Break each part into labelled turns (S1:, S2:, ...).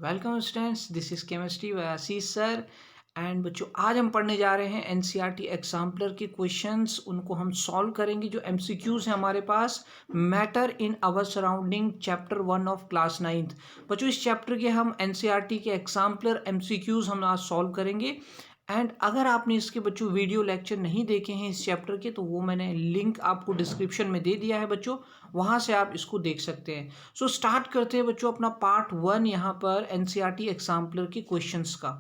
S1: Welcome students, this is chemistry bye Ashish sir. And बच्चों, आज हम पढ़ने जा रहे हैं एनसीईआरटी एग्जाम्पलर के क्वेश्चंस। उनको हम सॉल्व करेंगे। जो एमसीक्यूज हैं हमारे पास, matter in our surrounding, chapter 1 of class 9th। बच्चों, इस चैप्टर के हम एनसीईआरटी के एग्जाम्पलर एमसीक्यूज हम आज सॉल्व करेंगे। एंड अगर आपने इसके बच्चों वीडियो लेक्चर नहीं देखे हैं इस चैप्टर के, तो वो मैंने लिंक आपको डिस्क्रिप्शन में दे दिया है बच्चों, वहाँ से आप इसको देख सकते हैं। सो स्टार्ट करते हैं बच्चों अपना पार्ट 1 यहाँ पर एनसीईआरटी एग्जाम्पलर के क्वेश्चंस का।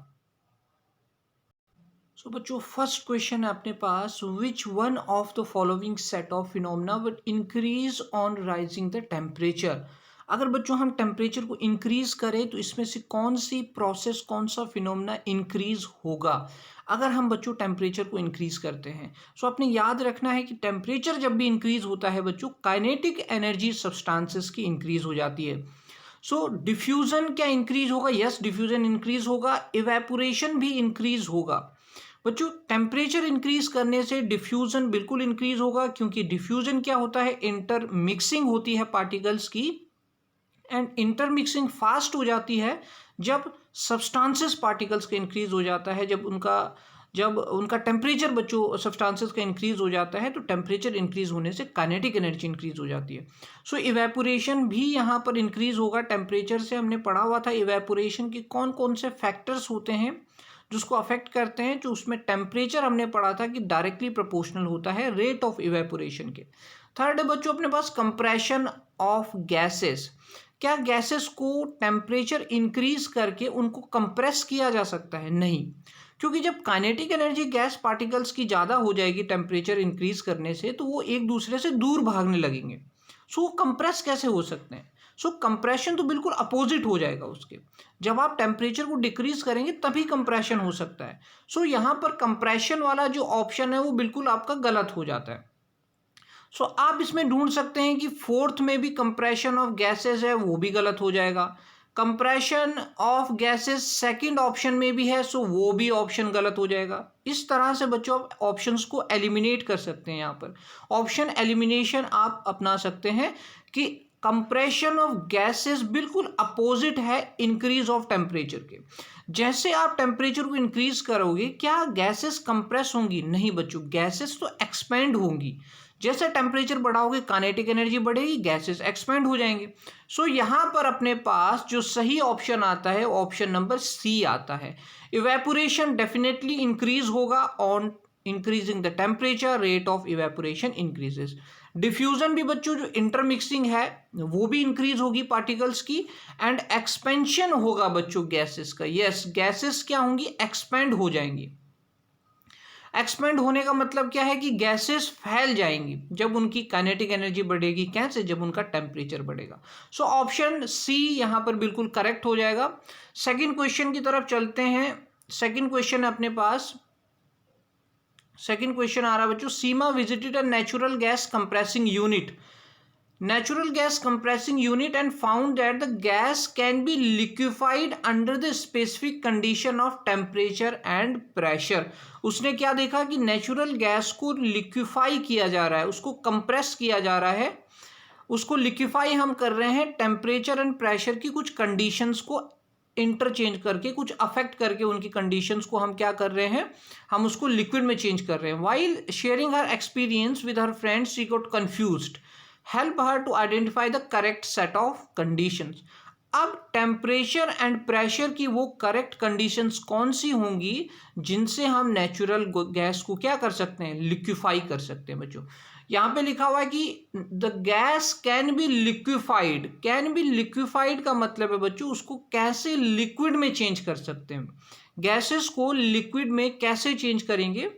S1: सो बच्चों, फर्स्ट क्वेश्चन है अपने पास, which one of the following set of phenomena will increase on rising the temperature. अगर बच्चों हम टेम्परेचर को इंक्रीज करें तो इसमें से कौन सी प्रोसेस, कौन सा फिनोमेना इंक्रीज होगा अगर हम बच्चों टेम्परेचर को इंक्रीज करते हैं। सो आपने याद रखना है कि टेम्परेचर जब भी इंक्रीज होता है बच्चों, काइनेटिक एनर्जी सब्सटेंसेस की इंक्रीज हो जाती है। सो डिफ्यूजन क्या इंक्रीज होगा? यस, डिफ्यूजन इंक्रीज होगा। इवेपोरेशन भी इंक्रीज होगा। बच्चों, टेम्परेचर इंक्रीज करने से डिफ्यूजन बिल्कुल इंक्रीज होगा, क्योंकि डिफ्यूजन क्या होता है, इंटरमिक्सिंग होती है पार्टिकल्स की। एंड इंटरमिक्सिंग फास्ट हो जाती है जब सब्सटेंसेस पार्टिकल्स का इंक्रीज हो जाता है, जब उनका टेम्परेचर बच्चों सब्सटेंसेस का इंक्रीज हो जाता है, तो टेम्परेचर इंक्रीज होने से काइनेटिक एनर्जी इंक्रीज हो जाती है। सो इवेपोरेशन भी यहाँ पर इंक्रीज होगा टेम्परेचर से। हमने पढ़ा हुआ था इवेपोरेशन के कौन कौन से फैक्टर्स होते हैं जिसको अफेक्ट करते हैं। जो उसमें टेम्परेचर हमने पढ़ा था कि डायरेक्टली प्रोपोर्शनल होता है रेट ऑफ इवेपोरेशन के। थर्ड है बच्चों अपने पास कंप्रेशन ऑफ गैसेस। क्या गैसेस को टेम्परेचर इंक्रीज करके उनको कंप्रेस किया जा सकता है? नहीं, क्योंकि जब काइनेटिक एनर्जी गैस पार्टिकल्स की ज़्यादा हो जाएगी टेम्परेचर इंक्रीज करने से, तो वो एक दूसरे से दूर भागने लगेंगे। सो कंप्रेस कैसे हो सकते हैं? सो कंप्रेशन तो बिल्कुल अपोजिट हो जाएगा उसके। जब आप टेम्परेचर को डिक्रीज करेंगे तभी कंप्रेशन हो सकता है। सो यहाँ पर कंप्रेशन वाला जो ऑप्शन है वो बिल्कुल आपका गलत हो जाता है। सो आप इसमें ढूंढ सकते हैं कि फोर्थ में भी कंप्रेशन ऑफ गैसेस है, वो भी गलत हो जाएगा। Compression of gases second option में भी है, सो वो भी ऑप्शन गलत हो जाएगा। इस तरह से बच्चों आप ऑप्शंस को एलिमिनेट कर सकते हैं। यहाँ पर ऑप्शन एलिमिनेशन आप अपना सकते हैं कि कंप्रेशन ऑफ गैसेस बिल्कुल अपोजिट है इंक्रीज ऑफ टेम्परेचर के। जैसे आप टेम्परेचर को इंक्रीज करोगे, क्या गैसेस कंप्रेस होंगी? नहीं बच्चों, गैसेस तो एक्सपेंड होंगी। जैसे टेम्परेचर बढ़ाओगे काइनेटिक एनर्जी बढ़ेगी, गैसेस एक्सपेंड हो जाएंगे। सो यहाँ पर अपने पास जो सही ऑप्शन आता है ऑप्शन नंबर सी आता है। इवेपोरेशन डेफिनेटली इंक्रीज होगा on increasing the temperature, rate of evaporation increases. Diffusion भी बच्चों जो इंटरमिक्सिंग है वो भी इंक्रीज होगी पार्टिकल्स की। एंड एक्सपेंशन होगा बच्चों गैसेस का। यस, गैसेस क्या होंगी? एक्सपेंड हो जाएंगी। एक्सपेंड होने का मतलब क्या है कि गैसेस फैल जाएंगी जब उनकी काइनेटिक एनर्जी बढ़ेगी। कैसे? जब उनका टेम्परेचर बढ़ेगा। सो ऑप्शन सी यहाँ पर बिल्कुल करेक्ट हो जाएगा। सेकंड क्वेश्चन की तरफ चलते हैं। सेकंड क्वेश्चन अपने पास, सेकंड क्वेश्चन आ रहा है बच्चों, Seema visited a natural gas compressing unit, natural gas compressing unit and found that the gas can be liquefied under the specific condition of temperature and pressure। उसने क्या देखा कि नेचुरल गैस को liquefy किया जा रहा है, उसको कंप्रेस किया जा रहा है। उसको लिक्विफाई हम कर रहे हैं टेम्परेचर एंड प्रेशर की कुछ कंडीशंस को इंटरचेंज करके, कुछ अफेक्ट करके उनकी कंडीशंस को हम क्या कर रहे हैं, हम उसको लिक्विड में चेंज कर रहे हैं। While sharing her experience with her friends she got confused, help her to identify the correct set of conditions. अब टेम्परेचर एंड प्रेशर की वो करेक्ट कंडीशंस कौन सी होंगी जिनसे हम नेचुरल गैस को क्या कर सकते हैं, लिक्विफाई कर सकते हैं। बच्चों, यहाँ पे लिखा हुआ है कि the gas can be liquefied. Can be liquefied का मतलब है बच्चों उसको कैसे लिक्विड में चेंज कर सकते हैं, गैसेस को लिक्विड में कैसे चेंज करेंगे।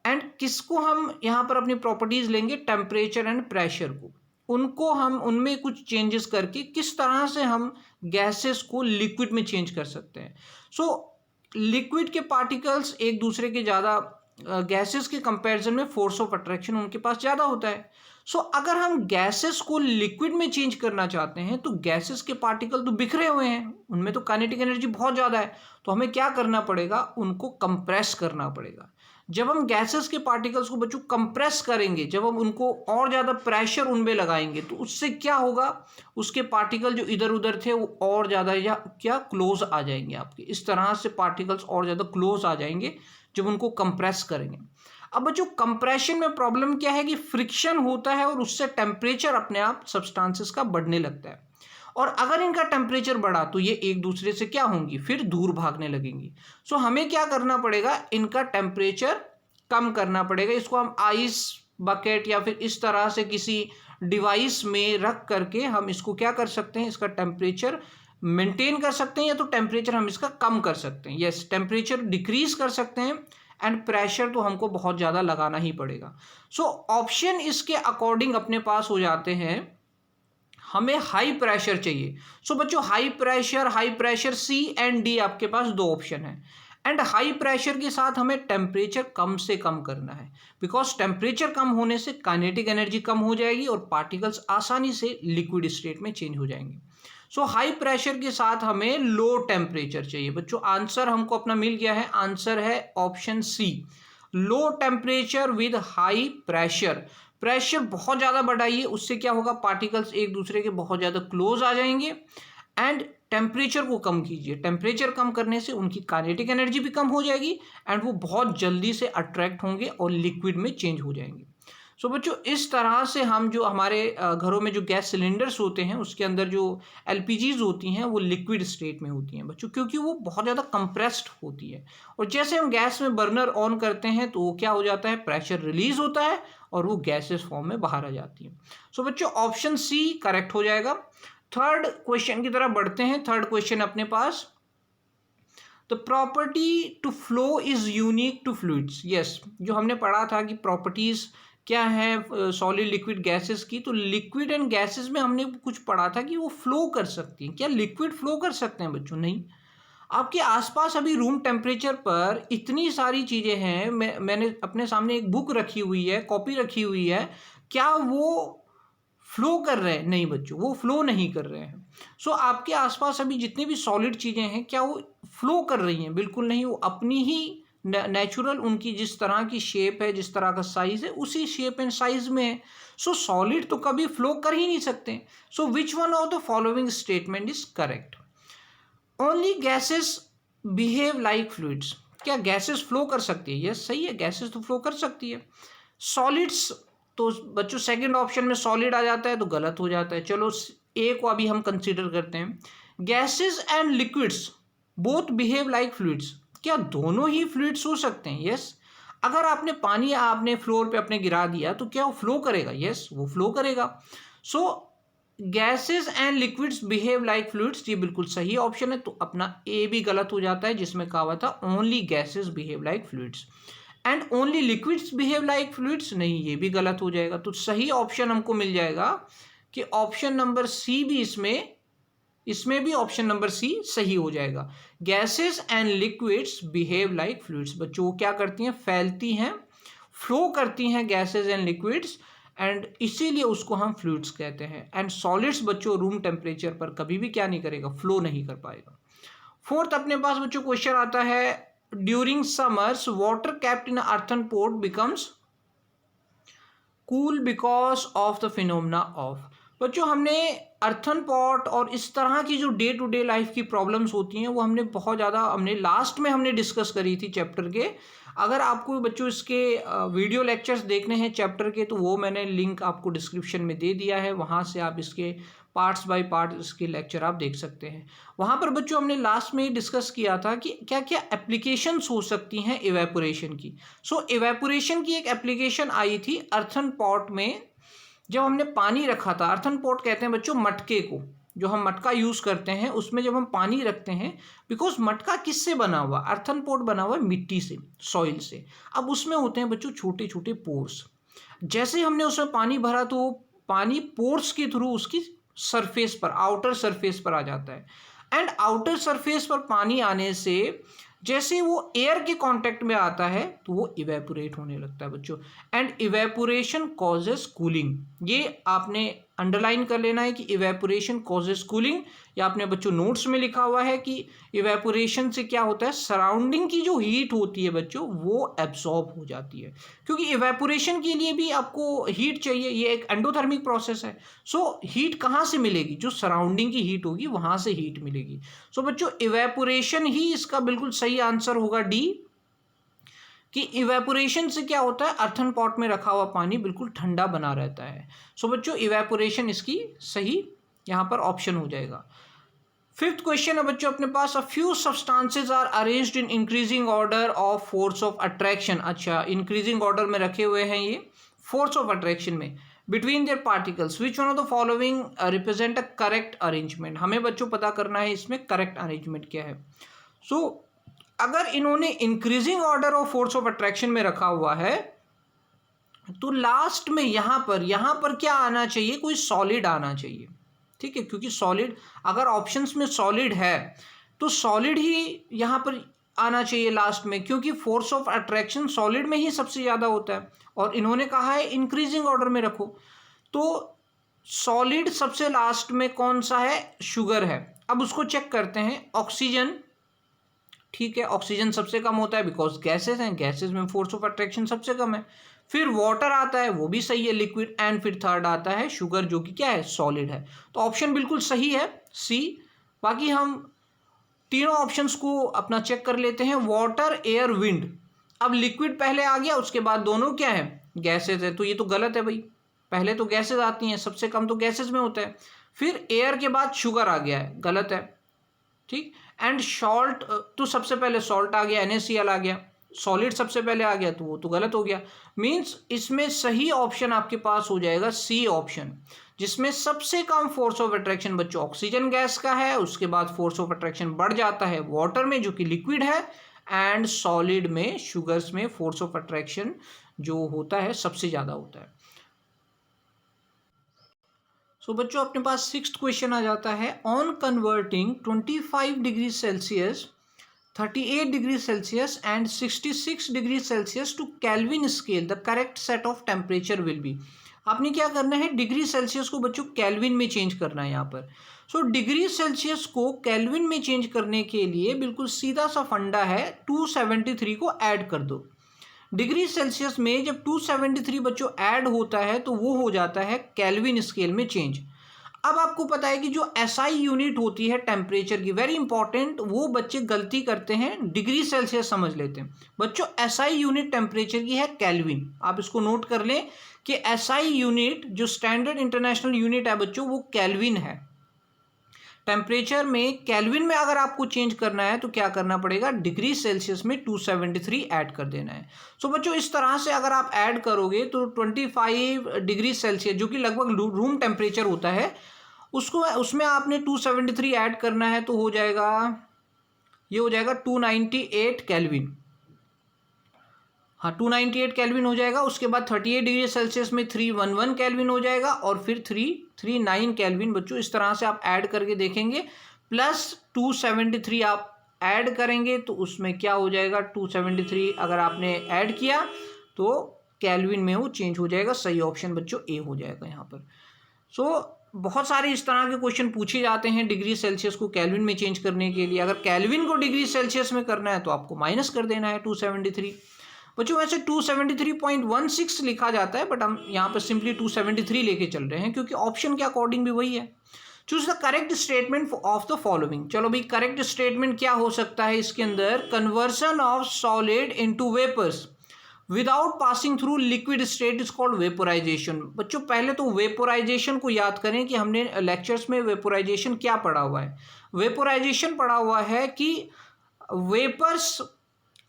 S1: एंड किसको हम यहाँ पर अपनी प्रॉपर्टीज लेंगे, टेम्परेचर एंड प्रेशर को, उनको हम उनमें कुछ चेंजेस करके किस तरह से हम गैसेस को लिक्विड में चेंज कर सकते हैं। सो लिक्विड के पार्टिकल्स एक दूसरे के ज़्यादा, गैसेस के कंपैरिजन में फोर्स ऑफ अट्रैक्शन उनके पास ज़्यादा होता है। सो अगर हम गैसेस को लिक्विड में चेंज करना चाहते हैं तो गैसेस के पार्टिकल तो बिखरे हुए हैं, उनमें तो काइनेटिक एनर्जी बहुत ज़्यादा है, तो हमें क्या करना पड़ेगा, उनको कंप्रेस करना पड़ेगा। जब हम गैसेस के पार्टिकल्स को बच्चों कंप्रेस करेंगे, जब हम उनको और ज़्यादा प्रेशर उनमें लगाएंगे तो उससे क्या होगा, उसके पार्टिकल जो इधर उधर थे वो और ज़्यादा या क्या क्लोज आ जाएंगे आपके। इस तरह से पार्टिकल्स और ज़्यादा क्लोज आ जाएंगे जब उनको कंप्रेस करेंगे। अब बच्चों कंप्रेशन में प्रॉब्लम क्या है कि फ्रिक्शन होता है और उससे टेम्परेचर अपने आप सब्सटेंसेस का बढ़ने लगता है, और अगर इनका टेम्परेचर बढ़ा तो ये एक दूसरे से क्या होंगी, फिर दूर भागने लगेंगी। सो हमें क्या करना पड़ेगा, इनका टेम्परेचर कम करना पड़ेगा। इसको हम आइस बकेट या फिर इस तरह से किसी डिवाइस में रख करके हम इसको क्या कर सकते हैं, इसका टेम्परेचर मेंटेन कर सकते हैं, या तो टेम्परेचर हम इसका कम कर सकते हैं। यस, टेम्परेचर डिक्रीज कर सकते हैं एंड प्रेशर तो हमको बहुत ज़्यादा लगाना ही पड़ेगा। सो ऑप्शन इसके अकॉर्डिंग अपने पास हो जाते हैं, हमें हाई प्रेशर चाहिए। सो बच्चों high pressure C and D आपके पास दो ऑप्शन है, एंड हाई प्रेशर के साथ हमें टेम्परेचर कम से कम करना है, बिकॉज टेम्परेचर कम होने से काइनेटिक एनर्जी कम हो जाएगी और पार्टिकल्स आसानी से लिक्विड स्टेट में चेंज हो जाएंगे। सो हाई प्रेशर के साथ हमें लो टेम्परेचर चाहिए। बच्चों आंसर हमको अपना मिल गया है, आंसर है option C, low temperature with high pressure. Pressure बहुत ज़्यादा बढ़ाइए, उससे क्या होगा, पार्टिकल्स एक दूसरे के बहुत ज़्यादा क्लोज आ जाएंगे, एंड टेम्परेचर को कम कीजिए। टेम्परेचर कम करने से उनकी काइनेटिक एनर्जी भी कम हो जाएगी एंड वो बहुत जल्दी से अट्रैक्ट होंगे और लिक्विड में चेंज हो जाएंगे। सो बच्चों इस तरह से हम जो हमारे घरों में जो गैस सिलेंडर्स होते हैं उसके अंदर जो एलपीजीज होती हैं वो लिक्विड स्टेट में होती हैं बच्चों, क्योंकि वो बहुत ज़्यादा कंप्रेस्ड होती है, और जैसे हम गैस में बर्नर ऑन करते हैं तो वो क्या हो जाता है, प्रेशर रिलीज होता है और वो गैसेस फॉर्म में बाहर आ जाती है। सो बच्चों ऑप्शन सी करेक्ट हो जाएगा। थर्ड क्वेश्चन की तरफ बढ़ते हैं। थर्ड क्वेश्चन अपने पास, the property to flow is unique to fluids. Yes, जो हमने पढ़ा था कि प्रॉपर्टीज क्या है सॉलिड लिक्विड गैसेस की, तो लिक्विड एंड गैसेस में हमने कुछ पढ़ा था कि वो फ्लो कर सकती हैं। क्या लिक्विड फ्लो कर सकते हैं बच्चों? नहीं। आपके आसपास अभी रूम टेम्परेचर पर इतनी सारी चीज़ें हैं, मैंने अपने सामने एक बुक रखी हुई है, कॉपी रखी हुई है, क्या वो फ्लो कर रहे हैं? नहीं बच्चों, वो फ्लो नहीं कर रहे हैं। सो आपके आसपास अभी जितनी भी सॉलिड चीज़ें हैं क्या वो फ्लो कर रही हैं? बिल्कुल नहीं। वो अपनी ही नेचुरल, उनकी जिस तरह की शेप है, जिस तरह का साइज है, उसी शेप एंड साइज में है। सो सॉलिड तो कभी फ्लो कर ही नहीं सकते। So which one of the following statement is correct? Only gases behave like fluids. क्या गैसेस फ्लो कर सकती है? यस, सही है, गैसेस तो फ्लो कर सकती है। सॉलिड्स, तो बच्चों सेकंड ऑप्शन में सॉलिड आ जाता है तो गलत हो जाता है। चलो ए को अभी हम कंसीडर करते हैं। Gases and liquids both behave like fluids. क्या दोनों ही फ्लूइड्स हो सकते हैं? यस। अगर आपने पानी आपने फ्लोर पे अपने गिरा दिया तो क्या वो फ्लो करेगा? यस, वो फ्लो करेगा। So gases and liquids behave like fluids, ये बिल्कुल सही ऑप्शन है। तो अपना ए भी गलत हो जाता है जिसमें कहा हुआ था only gases behave like fluids and only liquids behave like fluids. नहीं, ये भी गलत हो जाएगा। तो सही ऑप्शन हमको मिल जाएगा कि ऑप्शन नंबर सी भी इसमें भी ऑप्शन नंबर सी सही हो जाएगा। Gases and liquids behave like fluids. बच्चों वो क्या करती हैं? फैलती हैं, फ्लो करती हैं गैसेस एंड लिक्विड्स, एंड इसीलिए उसको हम फ्लूइड्स कहते हैं। एंड सॉलिड्स बच्चों रूम टेम्परेचर पर कभी भी क्या नहीं करेगा? फ्लो नहीं कर पाएगा। फोर्थ अपने पास बच्चों क्वेश्चन आता है, during summers water kept in earthen pot becomes cool because of the phenomena of. बच्चों हमने अर्थन पॉट और इस तरह की जो डे टू डे लाइफ की प्रॉब्लम्स होती हैं वो हमने बहुत ज़्यादा लास्ट में हमने डिस्कस करी थी चैप्टर के। अगर आपको बच्चों इसके वीडियो लेक्चर्स देखने हैं चैप्टर के तो वो मैंने लिंक आपको डिस्क्रिप्शन में दे दिया है, वहाँ से आप इसके पार्ट्स बाय पार्ट इसके लेक्चर आप देख सकते हैं। वहाँ पर बच्चों हमने लास्ट में डिस्कस किया था कि क्या क्या एप्लीकेशंस हो सकती हैं इवेपोरेशन की। सो इवेपोरेशन की एक एप्लीकेशन आई थी अर्थन पॉट में। जब हमने पानी रखा था, अर्थन पॉट कहते हैं बच्चों मटके को, जो हम मटका यूज़ करते हैं उसमें जब हम पानी रखते हैं, बिकॉज मटका किससे बना हुआ? अर्थन पॉट बना हुआ है मिट्टी से, सॉइल से। अब उसमें होते हैं बच्चों छोटे छोटे पोर्स। जैसे ही हमने उसमें पानी भरा तो पानी पोर्स के थ्रू उसकी सरफेस पर, आउटर सरफेस पर आ जाता है, एंड आउटर सरफेस पर पानी आने से जैसे वो एयर के कांटेक्ट में आता है तो वो इवेपोरेट होने लगता है बच्चों। And evaporation causes cooling. ये आपने अंडरलाइन कर लेना है कि इवेपोरेशन कॉजेज कूलिंग, या अपने बच्चों नोट्स में लिखा हुआ है कि इवेपोरेशन से क्या होता है, सराउंडिंग की जो हीट होती है बच्चों वो एब्जॉर्ब हो जाती है, क्योंकि इवेपोरेशन के लिए भी आपको हीट चाहिए, ये एक एंडोथर्मिक प्रोसेस है। सो हीट कहाँ से मिलेगी, जो सराउंडिंग की हीट होगी वहाँ से हीट मिलेगी। सो बच्चों इवेपोरेशन ही इसका बिल्कुल सही आंसर होगा डी, कि इवेपोरेशन से क्या होता है, अर्थन पॉट में रखा हुआ पानी बिल्कुल ठंडा बना रहता है। सो बच्चों इवेपोरेशन इसकी सही यहाँ पर ऑप्शन हो जाएगा। फिफ्थ क्वेश्चन है बच्चों अपने पास, a few substances are arranged in increasing order of force of attraction. अच्छा, इंक्रीजिंग ऑर्डर में रखे हुए हैं ये फोर्स ऑफ अट्रैक्शन में between their particles, which one of the following represent a correct arrangement. हमें बच्चों पता करना है इसमें करेक्ट अरेंजमेंट क्या है। सो अगर इन्होंने increasing order of force of attraction में रखा हुआ है तो लास्ट में यहाँ पर क्या आना चाहिए, कोई सॉलिड आना चाहिए, ठीक है, क्योंकि सॉलिड अगर ऑप्शंस में सॉलिड है तो सॉलिड ही यहाँ पर आना चाहिए लास्ट में, क्योंकि फोर्स ऑफ अट्रैक्शन सॉलिड में ही सबसे ज़्यादा होता है और इन्होंने कहा है इंक्रीजिंग ऑर्डर में रखो, तो सॉलिड सबसे लास्ट में कौन सा है, शुगर है। अब उसको चेक करते हैं, ऑक्सीजन, ठीक है, ऑक्सीजन सबसे कम होता है बिकॉज गैसेस हैं, गैसेस में फोर्स ऑफ अट्रैक्शन सबसे कम है। फिर वाटर आता है, वो भी सही है, लिक्विड, एंड फिर थर्ड आता है शुगर, जो कि क्या है, सॉलिड है। तो ऑप्शन बिल्कुल सही है सी। बाकी हम तीनों ऑप्शंस को अपना चेक कर लेते हैं, वाटर, एयर, विंड। अब लिक्विड पहले आ गया, उसके बाद दोनों क्या है, गैसेज है, तो ये तो गलत है भाई, पहले तो गैसेज आती हैं, सबसे कम तो गैसेज में होता है। फिर एयर के बाद शुगर आ गया है, गलत है, ठीक। एंड सॉल्ट, तो सबसे पहले सॉल्ट आ गया, NaCl आ गया, सॉलिड सबसे पहले आ गया तो वो तो गलत हो गया। मींस इसमें सही ऑप्शन आपके पास हो जाएगा सी ऑप्शन, जिसमें सबसे कम फोर्स ऑफ अट्रैक्शन बच्चों ऑक्सीजन गैस का है, उसके बाद फोर्स ऑफ अट्रैक्शन बढ़ जाता है वाटर में जो कि लिक्विड है, एंड सॉलिड में, शुगर्स में फोर्स ऑफ अट्रैक्शन जो होता है सबसे ज़्यादा होता है। सो बच्चों अपने पास सिक्स्थ क्वेश्चन आ जाता है, on converting 25 degree Celsius, 38 degree Celsius and 66 degree Celsius to Kelvin scale, the correct set of temperature will be. आपने क्या करना है, डिग्री सेल्सियस को बच्चों केल्विन में चेंज करना है यहाँ पर। सो डिग्री सेल्सियस को केल्विन में चेंज करने के लिए बिल्कुल सीधा सा फंडा है, 273 को ऐड कर दो। डिग्री सेल्सियस में जब 273 बच्चों ऐड होता है तो वो हो जाता है केल्विन स्केल में चेंज। अब आपको पता है कि जो SI यूनिट होती है टेम्परेचर की, वेरी इंपॉर्टेंट, वो बच्चे गलती करते हैं, डिग्री सेल्सियस समझ लेते हैं। बच्चों SI यूनिट टेम्परेचर की है केल्विन, आप इसको नोट कर लें कि SI यूनिट जो स्टैंडर्ड इंटरनेशनल यूनिट है बच्चों वो केल्विन है। टेम्परेचर में केल्विन में अगर आपको चेंज करना है तो क्या करना पड़ेगा, डिग्री सेल्सियस में 273 ऐड कर देना है। सो बच्चों इस तरह से अगर आप ऐड करोगे तो 25 डिग्री सेल्सियस जो कि लगभग रूम टेम्परेचर होता है उसको, उसमें आपने 273 ऐड करना है तो हो जाएगा, ये हो जाएगा 298 केल्विन। हाँ 298 केल्विन हो जाएगा। उसके बाद 38 डिग्री सेल्सियस में 311 केल्विन हो जाएगा और फिर 339 केल्विन। बच्चों इस तरह से आप ऐड करके देखेंगे, प्लस 273 आप ऐड करेंगे तो उसमें क्या हो जाएगा, 273 अगर आपने ऐड किया तो केल्विन में वो चेंज हो जाएगा। सही ऑप्शन बच्चों ए हो जाएगा यहाँ पर। सो बहुत सारे इस तरह के क्वेश्चन पूछे जाते हैं डिग्री सेल्सियस को केल्विन में चेंज करने के लिए। अगर केल्विन को डिग्री सेल्सियस में करना है तो आपको माइनस कर देना है 273। बच्चों वैसे 273.16 लिखा जाता है, बट हम यहाँ पर सिंपली 273 लेके चल रहे हैं क्योंकि ऑप्शन के अकॉर्डिंग भी वही है। Choose the correct statement of the following. चलो भाई करेक्ट स्टेटमेंट क्या हो सकता है इसके अंदर, conversion of solid into vapours without passing through liquid state is called vaporisation. बच्चों पहले तो वेपोराइजेशन को याद करें कि हमने लेक्चर्स में वेपोराइजेशन क्या पढ़ा हुआ है। वेपोराइजेशन पढ़ा हुआ है कि वेपर्स,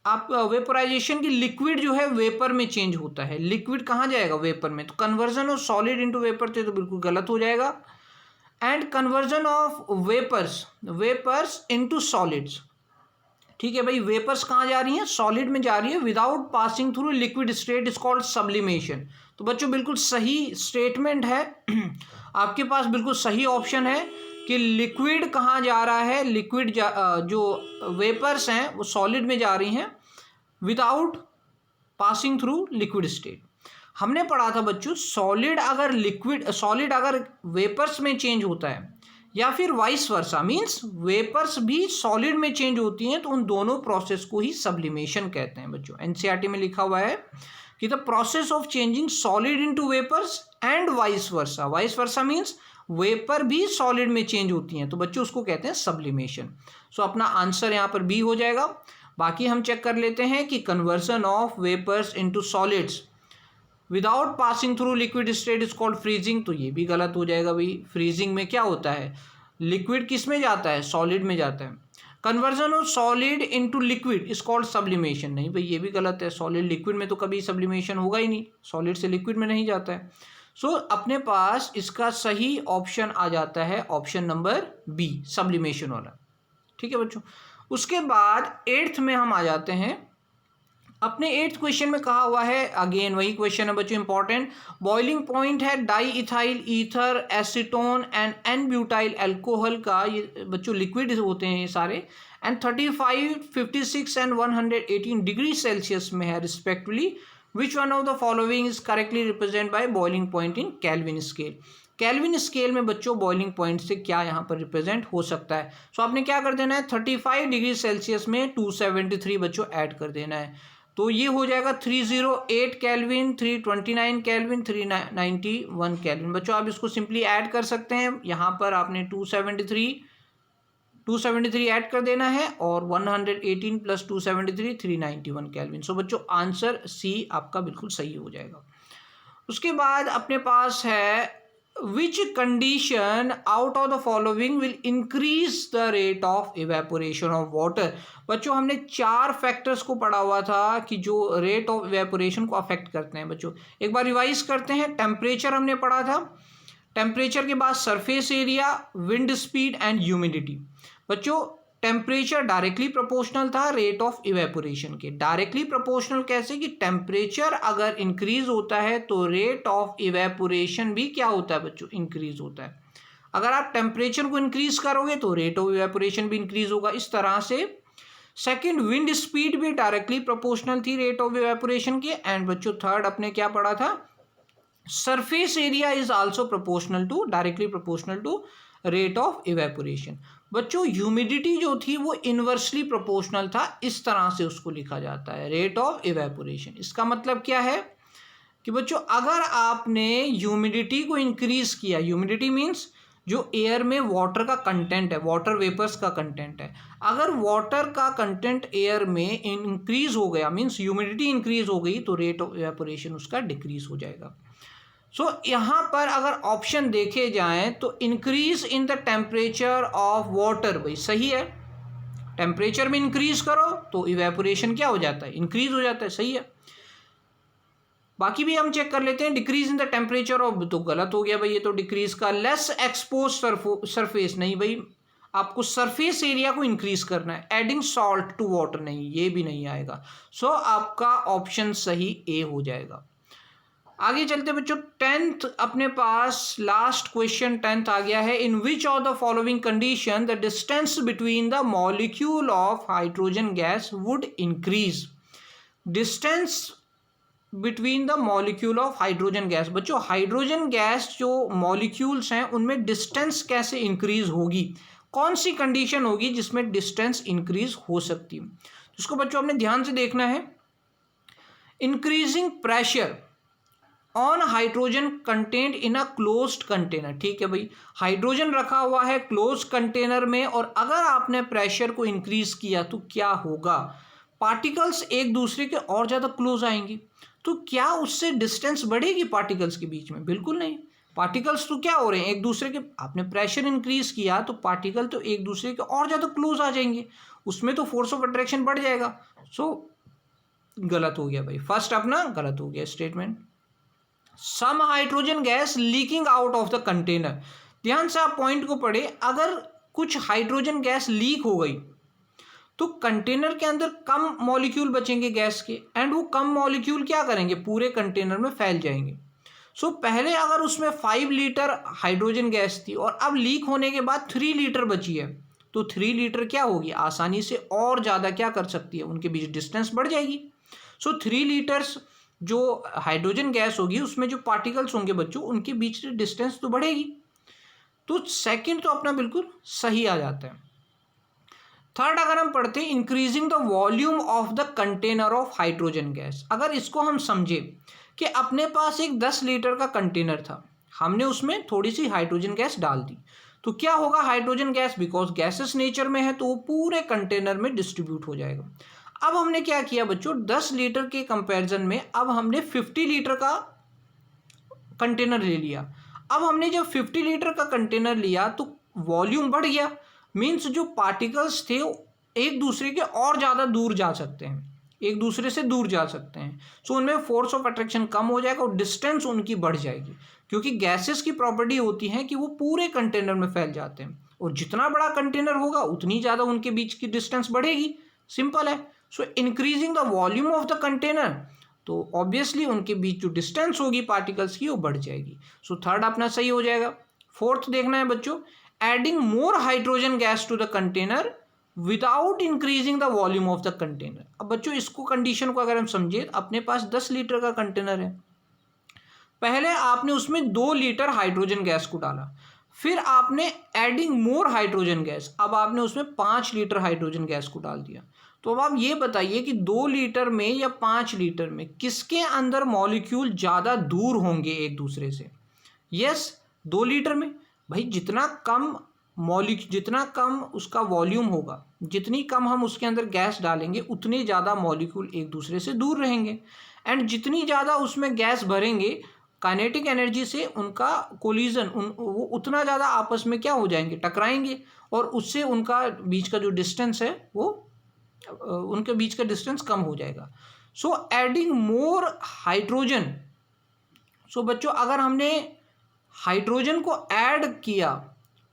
S1: आप वेपोराइजेशन की लिक्विड जो है वेपर में चेंज होता है। लिक्विड कहाँ जाएगा, वेपर में। तो conversion of solid into vapour थे तो बिल्कुल गलत हो जाएगा। And conversion of vapours into solids, ठीक है भाई, वेपर्स कहाँ जा रही हैं, सॉलिड में जा रही है, without passing through liquid state is called sublimation. तो बच्चों बिल्कुल सही स्टेटमेंट है आपके पास, बिल्कुल सही ऑप्शन है कि लिक्विड कहाँ जा रहा है, लिक्विड जो वेपर्स हैं वो सॉलिड में जा रही हैं without passing through liquid state. हमने पढ़ा था बच्चों सॉलिड अगर वेपर्स में चेंज होता है या फिर वाइस वर्सा, मीन्स वेपर्स भी सॉलिड में चेंज होती हैं, तो उन दोनों प्रोसेस को ही सब्लिमेशन कहते हैं बच्चों। एनसीईआरटी में लिखा हुआ है कि the process of changing solid into vapours and vice versa means vapour भी सॉलिड में चेंज होती हैं, तो बच्चों उसको कहते हैं सब्लिमेशन। सो अपना आंसर यहाँ पर बी हो जाएगा। बाकी हम चेक कर लेते हैं कि conversion of vapours into solids without passing through liquid state is called freezing, तो ये भी गलत हो जाएगा भाई। फ्रीजिंग में क्या होता है, लिक्विड किस में जाता है, सॉलिड में जाता है। Conversion of solid into liquid is called sublimation, नहीं भाई ये भी गलत है। सॉलिड लिक्विड में तो कभी सब्लिमेशन होगा ही नहीं, सॉलिड से लिक्विड में नहीं जाता है। सो अपने पास इसका सही ऑप्शन आ जाता है ऑप्शन नंबर बी, सब्लिमेशन वाला। ठीक है बच्चों। उसके बाद 8th में हम आ जाते हैं। अपने 8th क्वेश्चन में कहा हुआ है, अगेन वही क्वेश्चन है बच्चों इंपॉर्टेंट। बॉइलिंग पॉइंट है diethyl ether acetone and n butyl alcohol का, ये बच्चों लिक्विड होते हैं ये सारे, एंड 35, 56 एंड 118 डिग्री सेल्सियस में है respectively. Which one of the following is correctly represent by boiling point in kelvin scale. Kelvin scale में बच्चों बॉइलिंग पॉइंट से क्या यहाँ पर रिप्रेजेंट हो सकता है। सो आपने क्या कर देना है, 35 डिग्री सेल्सियस में 273 बच्चों ऐड कर देना है, तो ये हो जाएगा 308 केल्विन, 329 केल्विन, 391 केल्विन। बच्चों आप इसको सिंपली ऐड कर सकते हैं। यहाँ पर आपने 273 ऐड कर देना है और 118 प्लस 273 391 केल्विन। सो बच्चों आंसर सी आपका बिल्कुल सही हो जाएगा। उसके बाद अपने पास है which condition out of the following will increase the rate of evaporation of water. बच्चों हमने 4 फैक्टर्स को पढ़ा हुआ था कि जो रेट ऑफ इवेपोरेशन को अफेक्ट करते हैं। बच्चों एक बार रिवाइज करते हैं। टेम्परेचर हमने पढ़ा था, टेम्परेचर के बाद surface area, wind speed and humidity. बच्चों टेम्परेचर डायरेक्टली प्रोपोर्शनल था रेट ऑफ इवेपोरेशन के। डायरेक्टली प्रोपोर्शनल कैसे, कि टेम्परेचर अगर इंक्रीज होता है तो रेट ऑफ इवेपोरेशन भी क्या होता है बच्चों, इंक्रीज होता है। अगर आप टेम्परेचर को इंक्रीज करोगे तो रेट ऑफ इवेपोरेशन भी इंक्रीज होगा, इस तरह से। सेकंड, विंड स्पीड भी डायरेक्टली प्रोपोर्शनल थी रेट ऑफ इवेपोरेशन के। एंड बच्चों थर्ड अपने क्या पढ़ा था, surface area is also proportional to, directly proportional to rate of evaporation. बच्चों ह्यूमिडिटी जो थी वो इनवर्सली प्रोपोर्शनल था, इस तरह से उसको लिखा जाता है रेट ऑफ इवेपोरेशन। इसका मतलब क्या है कि बच्चों अगर आपने ह्यूमिडिटी को इंक्रीज किया, ह्यूमिडिटी मीन्स जो एयर में वाटर का कंटेंट है, वाटर वेपर्स का कंटेंट है, अगर वाटर का कंटेंट एयर में इंक्रीज हो गया, मीन्स ह्यूमिडिटी इंक्रीज हो गई, तो रेट ऑफ इवेपोरेशन उसका डिक्रीज हो जाएगा। सो यहाँ पर अगर ऑप्शन देखे जाएं तो increase in the temperature of water, भाई सही है। टेम्परेचर में इंक्रीज करो तो इवेपोरेशन क्या हो जाता है, इंक्रीज हो जाता है, सही है। बाकी भी हम चेक कर लेते हैं। Decrease in the temperature of, तो गलत हो गया भाई, ये तो डिक्रीज का। लेस एक्सपोज सरफेस, नहीं भाई आपको सरफेस एरिया को इंक्रीज करना है। एडिंग सॉल्ट टू वाटर, नहीं ये भी नहीं आएगा। सो आपका ऑप्शन सही ए हो जाएगा। आगे चलते बच्चों 10th अपने पास लास्ट क्वेश्चन 10th आ गया है। In which of the following condition the distance between the molecule of hydrogen gas would increase. Distance between the molecule of hydrogen gas. बच्चों हाइड्रोजन गैस जो मॉलिक्यूल्स हैं उनमें डिस्टेंस कैसे increase होगी, कौन सी कंडीशन होगी जिसमें डिस्टेंस इंक्रीज हो सकती है, जिसको बच्चों आपने ध्यान से देखना है। Increasing pressure on hydrogen content in a closed container. ठीक है भाई, हाइड्रोजन रखा हुआ है क्लोज कंटेनर में, और अगर आपने प्रेशर को इंक्रीज किया तो क्या होगा, पार्टिकल्स एक दूसरे के और ज़्यादा क्लोज आएंगी। तो क्या उससे डिस्टेंस बढ़ेगी पार्टिकल्स के बीच में, बिल्कुल नहीं। पार्टिकल्स तो क्या हो रहे हैं एक दूसरे के, आपने प्रेशर इंक्रीज किया तो पार्टिकल तो एक दूसरे के और ज़्यादा क्लोज आ जाएंगे, उसमें तो फोर्स ऑफ अट्रैक्शन बढ़ जाएगा। सो गलत हो गया भाई, फर्स्ट अपना गलत हो गया statement. Some hydrogen gas leaking out of the container. ध्यान से आप पॉइंट को पढ़े, अगर कुछ हाइड्रोजन गैस लीक हो गई तो कंटेनर के अंदर कम मॉलिक्यूल बचेंगे गैस के, एंड वो कम मॉलिक्यूल क्या करेंगे, पूरे कंटेनर में फैल जाएंगे। सो पहले अगर उसमें 5 लीटर हाइड्रोजन गैस थी और अब लीक होने के बाद 3 लीटर बची है, तो 3 लीटर क्या होगी, आसानी से और ज़्यादा क्या कर सकती है, उनके बीच डिस्टेंस बढ़ जाएगी। सो 3 लीटर्स जो हाइड्रोजन गैस होगी उसमें जो पार्टिकल्स होंगे बच्चों, उनके बीच की डिस्टेंस तो बढ़ेगी। तो सेकंड तो अपना बिल्कुल सही आ जाता है। थर्ड अगर हम पढ़ते हैं, increasing the volume of the container of hydrogen gas. अगर इसको हम समझे कि अपने पास एक 10 लीटर का कंटेनर था, हमने उसमें थोड़ी सी हाइड्रोजन गैस डाल दी, तो क्या होगा, hydrogen gas because gases nature में है तो वो पूरे कंटेनर में डिस्ट्रीब्यूट हो जाएगा। अब हमने क्या किया बच्चों, 10 लीटर के कंपैरिजन में अब हमने 50 लीटर का कंटेनर ले लिया। अब हमने जब 50 लीटर का कंटेनर लिया तो वॉल्यूम बढ़ गया, मीन्स जो पार्टिकल्स थे एक दूसरे के और ज़्यादा दूर जा सकते हैं, एक दूसरे से दूर जा सकते हैं। सो उनमें फोर्स ऑफ अट्रैक्शन कम हो जाएगा और डिस्टेंस उनकी बढ़ जाएगी, क्योंकि गैसेस की प्रॉपर्टी होती है कि वो पूरे कंटेनर में फैल जाते हैं और जितना बड़ा कंटेनर होगा उतनी ज़्यादा उनके बीच की डिस्टेंस बढ़ेगी। सिंपल है। सो increasing the volume of the container, तो ऑब्वियसली उनके बीच जो डिस्टेंस होगी पार्टिकल्स की वो बढ़ जाएगी। सो थर्ड अपना सही हो जाएगा। फोर्थ देखना है बच्चों, adding more hydrogen gas to the container without increasing the volume of the container. अब बच्चों इसको कंडीशन को अगर हम समझे, अपने पास 10 लीटर का कंटेनर है, पहले आपने उसमें 2 लीटर हाइड्रोजन गैस को डाला, फिर आपने एडिंग मोर हाइड्रोजन गैस, अब आपने उसमें 5 लीटर हाइड्रोजन गैस को डाल दिया। तो अब आप ये बताइए कि 2 लीटर में या 5 लीटर में किसके अंदर मॉलिक्यूल ज़्यादा दूर होंगे एक दूसरे से? यस, 2 लीटर में। भाई जितना कम उसका वॉल्यूम होगा, जितनी कम हम उसके अंदर गैस डालेंगे उतने ज़्यादा मॉलिक्यूल एक दूसरे से दूर रहेंगे, एंड जितनी ज़्यादा उसमें गैस भरेंगे काइनेटिक एनर्जी से उनका कोलिजन वो उतना ज़्यादा आपस में क्या हो जाएंगे, टकराएंगे, और उससे उनका बीच का जो डिस्टेंस है वो उनके बीच का डिस्टेंस कम हो जाएगा। सो एडिंग मोर हाइड्रोजन, सो बच्चों अगर हमने हाइड्रोजन को ऐड किया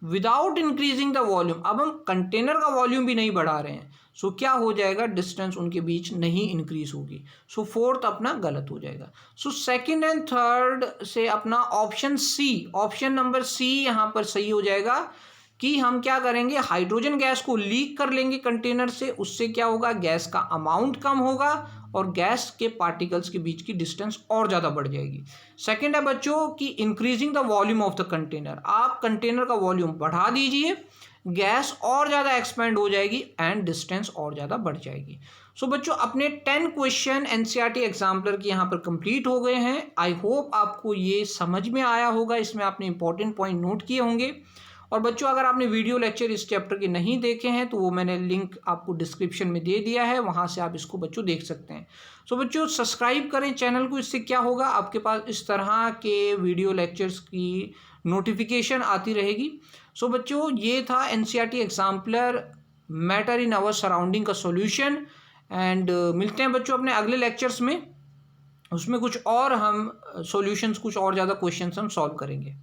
S1: विदाउट इंक्रीजिंग द वॉल्यूम, अब हम कंटेनर का वॉल्यूम भी नहीं बढ़ा रहे हैं, सो क्या हो जाएगा, डिस्टेंस उनके बीच नहीं इंक्रीज होगी। सो फोर्थ अपना गलत हो जाएगा। सो सेकंड एंड थर्ड से अपना option C, option number C यहाँ पर सही हो जाएगा कि हम क्या करेंगे, हाइड्रोजन गैस को लीक कर लेंगे कंटेनर से, उससे क्या होगा, गैस का अमाउंट कम होगा और गैस के पार्टिकल्स के बीच की डिस्टेंस और ज़्यादा बढ़ जाएगी। सेकंड है बच्चों कि increasing the volume of the container, आप कंटेनर का वॉल्यूम बढ़ा दीजिए, गैस और ज़्यादा एक्सपेंड हो जाएगी एंड डिस्टेंस और ज़्यादा बढ़ जाएगी। सो बच्चों अपने 10 क्वेश्चन एनसीईआरटी एग्जाम्पलर के यहाँ पर कंप्लीट हो गए हैं। आई होप आपको ये समझ में आया होगा, इसमें आपने इंपॉर्टेंट पॉइंट नोट किए होंगे। और बच्चों अगर आपने वीडियो लेक्चर इस चैप्टर के नहीं देखे हैं तो वो मैंने लिंक आपको डिस्क्रिप्शन में दे दिया है, वहाँ से आप इसको बच्चों देख सकते हैं। सो बच्चों सब्सक्राइब करें चैनल को, इससे क्या होगा, आपके पास इस तरह के वीडियो लेक्चर्स की नोटिफिकेशन आती रहेगी। सो बच्चों ये था NCERT exemplar matter in our surrounding का सॉल्यूशन, एंड मिलते हैं बच्चों अपने अगले लेक्चर्स में, उसमें कुछ और हम सॉल्यूशंस, कुछ और ज़्यादा क्वेश्चंस हम सॉल्व करेंगे।